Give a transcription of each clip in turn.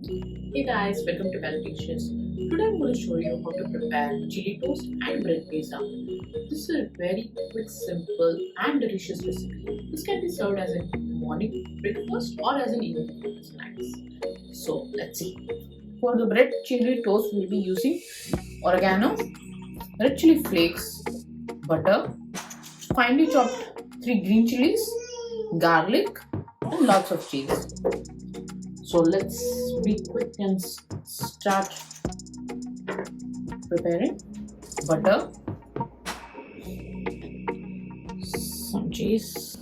Hey guys, welcome to Palatecious. Today I'm going to show you how to prepare chili toast and bread pizza. This is a very quick, simple and delicious recipe. This can be served as a morning breakfast or as an evening snacks. So let's see. For the bread chili toast we'll be using oregano, red chili flakes, butter, finely chopped 3 green chilies, garlic and lots of cheese. So let's be quick and start preparing. Butter, some cheese,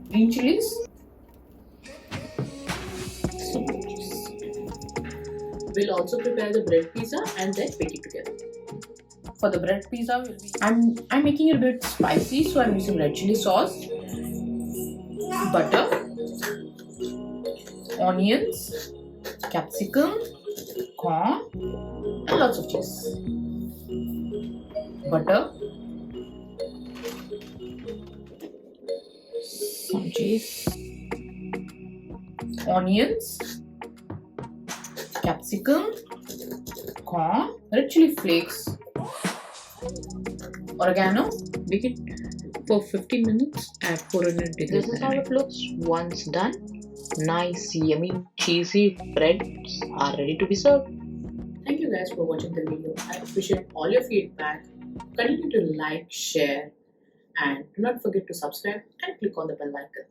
green chilies, some cheese. We'll also prepare the bread pizza and then bake it together. For the bread pizza, I'm making it a bit spicy, so I'm using red chili sauce, butter, onions, capsicum, corn, and lots of cheese. Butter, some cheese, onions, capsicum, corn, red chili flakes, oregano. Bake it for 15 minutes at 400 degrees. This is how it looks once done. Nice, yummy, cheesy breads are ready to be served. Thank you guys for watching the video. I appreciate all your feedback. Continue to like, share, and do not forget to subscribe and click on the bell icon.